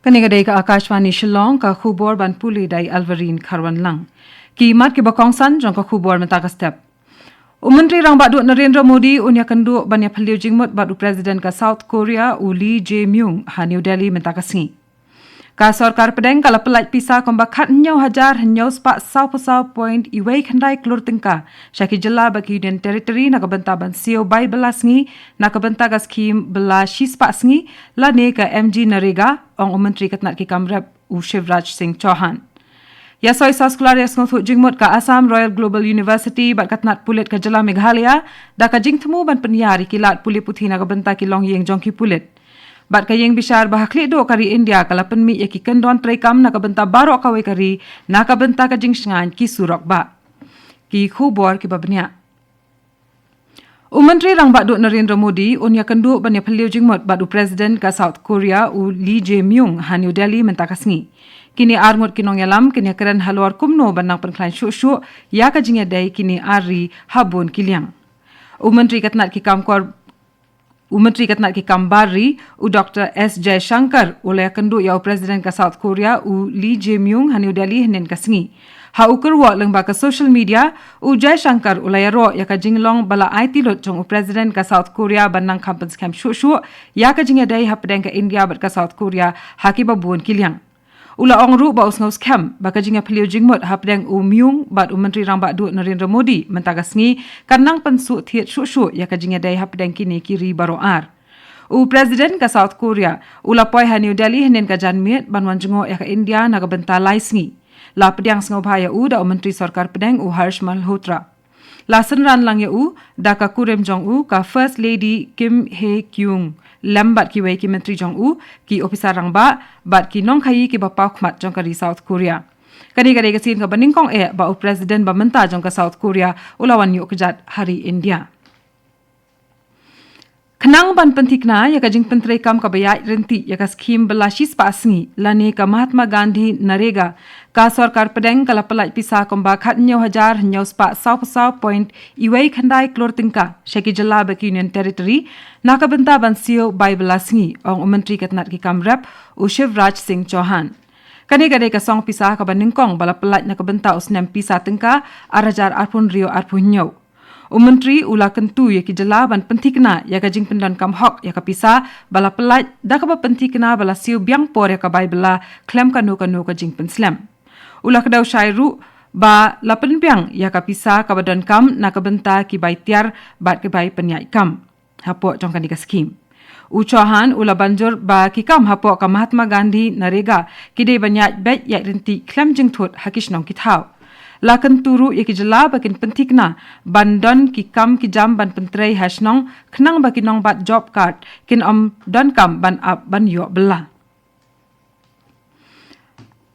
Kanigadai ka Akashvani Shillong ka khubor ban puli dai Alvarin Kharwan lang. Ki mat ki bakongsan jong ka khubor mentaka step. Menteri rang badu Narendra Modi unya kendu ban ya phaliu jingmut badu President ka South Korea Lee Jae-myung ha New Delhi mentaka singi. Ka sarkar pedeng kala pelaj pisa kombakat nyau hajar nyau spak sau point iwei khandai klur tingka syaki jela bagi Union Territory na kabenta ban sio bai belas ngi na kabenta ga skim bela shispak sngi la ne ka MG Narega ong menteri katnat ki kamrep u Shivraj Singh Chauhan. Ya soi sasklar ya sngoth jingmut ka Assam Royal Global University bat katnat pulit ka jela Meghalaya da ka jing temu ban penyari kilat puli puthi na kabenta ki long yeng jongki pulit. Bat kayeng bishar bahakli do kari India kala penmi ya ki kendon traikam na kabenta barok kawe kari na kabenta ka jing shngan ki surok ba. Ki khubor ki babnya. Menteri rang badu Narendra Modi unya kendu ban ya phaliu jingmut badu President ka South Korea Lee Jae-myung ha New Delhi mentakasngi. Kini arngut kinong yalam kini keren halwar kumno banang penklan syuk-syuk ya ka jingya dai kini ari habun kiliang. Menteri katnat ki kamkor Menteri katnat ki kambari Dr. S. Jaishankar ulaya kendu ya Presiden ka South Korea Lee Jae-myung ha New Delhi henen kasngi. Ha ukur wa leng ba ka social media Jaishankar ulaya ro ya ka jinglong bala IT lot jong Presiden ka South Korea banang kampens camp syuk ya ka jingya dai ha pedeng ka India bat ka South Korea ha ki babun kiliang. Ula ong ru ba usngaus camp baka jinga phaliu jingmut ha pedeng myung bat Menteri rang ba du Narendra Modi mentagasngi kanang pensu thiet syuk ya ka jinga dai ha pedeng kini kiri baroar. Presiden ka South Korea ula poi ha New Delhi henen ka janmiet banwan jengo ya ka India na ka benta laisngi. La pedang sngo bhaya da Menteri Sarkar pedeng Harsh Malhotra. La senran lang ya da ka Kurem Jong ka First Lady Kim Hae Kyung lambat ki wei ki Menteri Jong ki officer rang ba bat ki nong khai ki bapa khmat jong ka South Korea. Kani ka sin ka baningkong ba President ba menta jong ka South Korea ulawan yu kejat hari India. Kenang ban pentikna ya ka jing pentrai kam ka bayai renti ya ka skim belashis pasngi lani ka Mahatma Gandhi Narega ka sarkar pedeng kala pelaj pisa komba khat nyau hajar nyau spa sau point iwei khandai klor tingka syaki jela baki Union Territory na ka benta ban sio bai belasngi ong menteri katnat ki kamrep Shivraj Singh Chauhan. Kani ka ka song pisa ka baningkong bala pelaj na ka benta usnem pisa tingka arajar arpun rio arpun nyau. Menteri ula kentu ya ki jela ban pentikna ya ka jing pendon kam hok ya ka pisa bala pelaj da ka ba pentikna bala siu biang por ya ka bai bala klem kanu ka jing penslam. Ula kedau syairu ba la penbiang ya ka pisa ka badon kam na ka benta ki bai tiar bat ki bai penyai kam. Hapo jong kan ka skim. Chauhan ula banjur ba ki kam hapo ka Mahatma Gandhi Narega ki dei banyai bet ya renti klem jing thot hakish nong ki thau. Lakan turu ya ki jela bakin pentikna bandon ki kam ki jam ban pentrei hasnong kenang baki nong bat job card kin don kam ban up ban yo bela.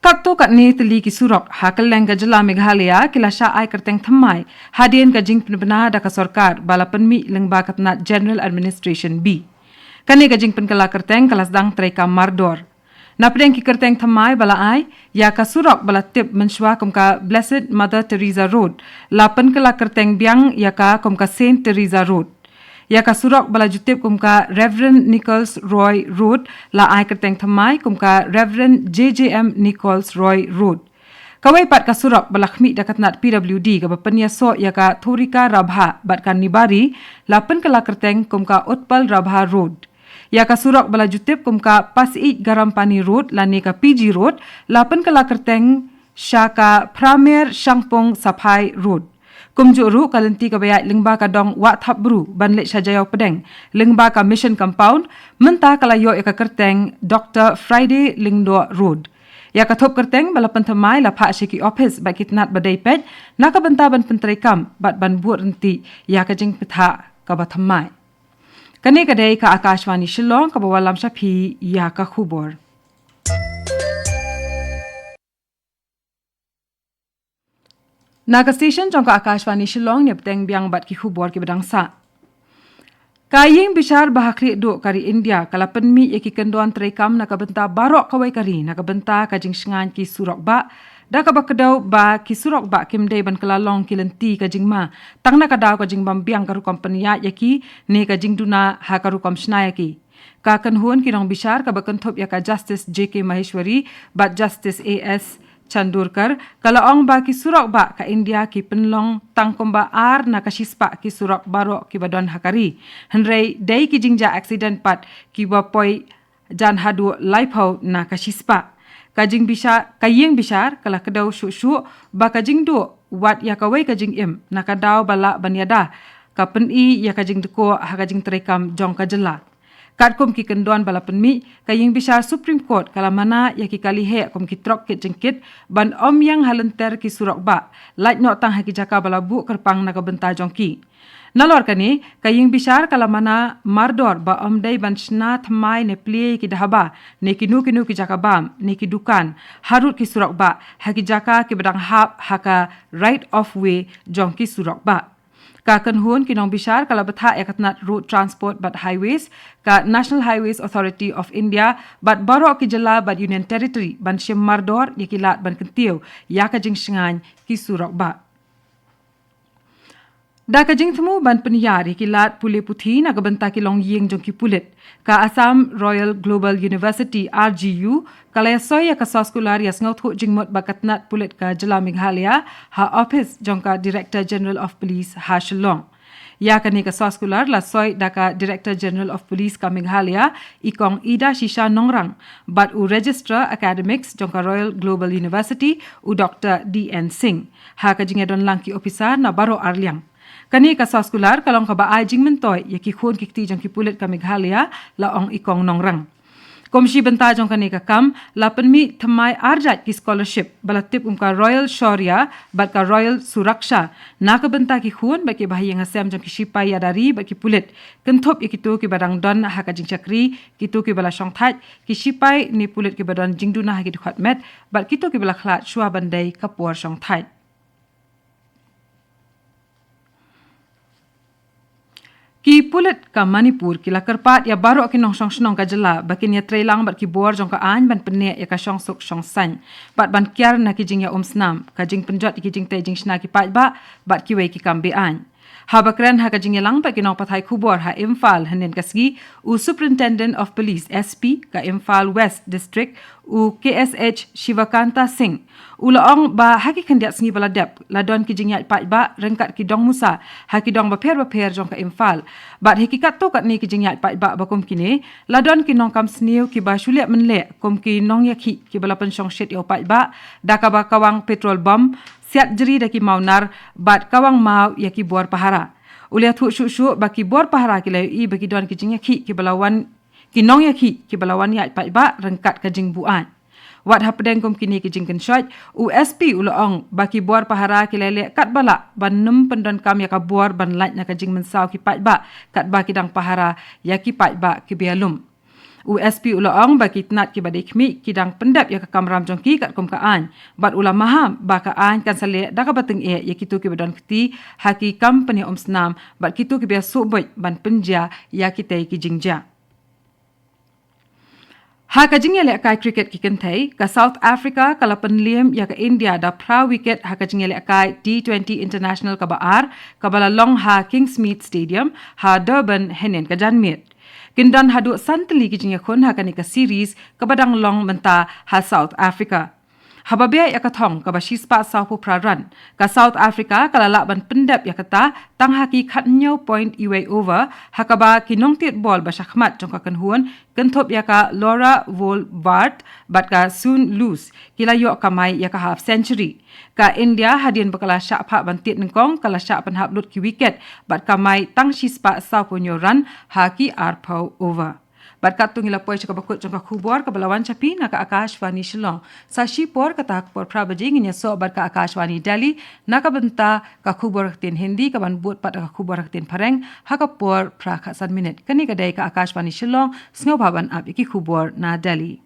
Kakto kat ni teli ki surok hakeleng ka jela Meghalaya kila sya ai kerteng thamai hadien ka jing penbena da ka sarkar bala penmi leng ba katnat General Administration B. Kani ka jing penkala kerteng kelas dang treka Mardor. Napdeng ki kerteng thamai bala ai ya ka surok bala tip menshwa kum ka Blessed Mother Teresa Road lapan kala kerteng biang ya ka kum ka Saint Teresa Road ya ka surok bala jutip kum ka Reverend Nichols Roy Road la ai kerteng thamai kum ka Reverend JJM Nichols Roy Road kawai pat ka surok bala khmi dakatnat PWD ka bapanya so ya ka Thorika Rabha bat kan nibari lapan kala kerteng kum ka Utpal Rabha Road ya ka surok bala jutip kum ka Pasij Garampani Road lani ka PG Road lapan kala kerteng syaka Pramer Shangpong Sapai Road kum juru kalenti ka bayat lengba ka dong Wat Thap Bru banlet Sajayau Pedeng lengba ka Mission Compound mentah kala yo ya ka kerteng Dr. Friday Lingdo Road ya ka thop kerteng bala pentamai la pha shiki office ba kitnat badai pet na ka benta ban pentrai kam bat ban buat renti ya ka jing pitha ka bathamai. Kani kadai ka Akashvani Shillong ka bawalam syapi ya ka khubor. Naga station jong ka Akashvani Shillong ni peteng biang bat ki khubor ki bedangsa. Kaying bishar bahakri do kari India kala penmi ya ki kendon trekam na ka benta barok kawai kari na ka benta ka jing shngan ki surok ba da ka bakedau ba ki surok ba kim dei ban kelalong ki lenti ka jing ma tangna ka daw ka jing bambiang karu kompania ya ki ne ka jing duna ha karu kom shnaya ki Ka kanhuan kinong bishar ka bakantop ya ka Justice J.K. Maheshwari bat Justice A.S. Chandurkar kalaong ba ki surak ba ka India ki penlong tangkom ba ar na kasispa ki surak baro ki badon hakari. Henrei day ki jingja accident pat ki bapoi jan hadu laipau na kasispa. Kajing bishar kala kedau syuk ba kajing do wat ya kawai kajing im na kadau bala banyada ka peni ya kajing deko ha kajing terekam jong kajela. Katkom ki kendon bala penmi kaying bishar Supreme Court kala mana ya ki kalihe kom ki trok ki jengkit ban om yang halenter ki surak ba lait no tang ha ki jaka bala bu kerpang na ka benta jongki. Nalor kani kaying bishar kala mana mardor ba om dai ban shna thmai ne plie ki dahaba ne ki nu ki jaka bam ne ki dukan harut ki surak ba ha ki jaka ki badang hap haka right of way jongki surak ba. Ka kanhuan kinong bishar kala batha ekatnat road transport but highways ka National Highways Authority of India but baro ki jala but Union Territory ban shim mardor yakilat ban kentiu ya ka jing shingan ki surak ba. Da ka jing temu ban peniyar yakilat pule puthi na kabenta ki long ying jong ki pulit ka Assam Royal Global University RGU kala yasoy ya ka soskular yas ngauthu jingmot bakatnat pulit ka jala Meghalaya ha office jong ka Director General of Police ha Shillong. Ya kani ka soskular la soy da ka Director General of Police ka Meghalaya ikong Ida Shisha Nongrang but u Registrar Academics jong ka Royal Global University u Dr. D.N. Singh ha ka jingedon langki officer na baro arliang. Kani ka soskular kalong ka baay jing mentoy yaki khon kikti jong ki pulit ka Meghalaya la ong ikong Nongrang. Komisi benta jong kani ka kam la penmi thamai arjat ki scholarship balatip ka Royal Shaurya bat ka Royal Suraksha na ka benta ki khun ba ki bahayang asam jong ki sipai yadari ba ki pulit kenthop yakitu ki badang don ha ka jing chakri kitu ki bala shong that ki sipai ni pulit ki badon jingduna ha ki dikhat met bat kitu ki bala khlat shwa bandai ka por shong that. Ki pulit ka Manipur kila kerpat ya baro ki nong snong ka jela bakin ya trailang bat ki bor jong ka an ban pene ya ka shong suk shong san pat ban kyar na ki jing ya snam ka jing penjot ki jing te jing shna ki pat ba bat ki we ki kambe an ha bakran ha ka jing yalang pa ki nong pathai khubor ha Imphal hanen kasgi u Superintendent of Police SP ka Imphal West District u KSH Shivakanta Singh ulaong ba haki kandiat sngi bala dep ladon ki jing ya pat ba rengkat ki dong musa haki dong ba per jong ka Imphal bat hakikat to kat ni ki jing ya pat ba bakom kini ladon ki nong kam sniu ki ba shuliat menle kom ki nong yakhi ki bala penshong shet yo pat ba daka ba kawang petrol bomb siat jeri daki maunar bat kawang mau yaki bor pahara ulia thu shu baki bor pahara ki lai baki don ki jing yakhi ki balawan ki nong yakhi ki balawan ya pat ba rengkat ka jing buan wat hapdeng kom kini ki jing kensyat USP ulaong baki bor pahara ki lele kat bala ban num pendon kam ya ka bor ban lait na ka jing mensau ki pat ba kat ba ki dang pahara ya ki pat ba ki bialum USP ulaong baki tnat ki badai khmi ki dang pendap ya ka kamram jong ki kat kom ka an bat ula maham ba ka an kan sale da ka bateng e ya kitu ki badon kti haki company omsnam bat kitu ki bia suboi ban penja ya ki tai ki jingja. Ha ka jingele kai cricket ki kentai ka South Africa kala penliam ya ka India da pra wicket ha ka jingele kai T20 International ka baar ka bala long ha Kingsmead Stadium ha Durban henen ka janmit. Kindan hadu santli ki jingya khon ha ka ni ka series ka badang long menta ha South Africa. Hababe ya ka thong ka bashispa South Praran ka South Africa kala la ban pendap ya kata tang haki khat nyau point iway over hakaba kinong tit ball ba shakhmat jong ka kanhuan kenthop ya ka Laura Volvart bat ka soon lose kila yo kamai ya ka half century ka India hadian bakala sha pha ban tit nengkong kala sha pan hap lut ki wicket bat kamai tang shispa South ponyo run haki arpau over. Barkat tu ngila poi bakut jongka khubor ka balawan chapi na ka Akashvani Shillong sa shipor ka tak por prabaji nginya so barka Akashvani Delhi na ka benta ka khubor tin Hindi ka ban but pat ka khubor tin Pareng ha ka por pra kha san minute kani ka dai ka Akashvani Shillong sngo bhaban ap ki khubor na Delhi.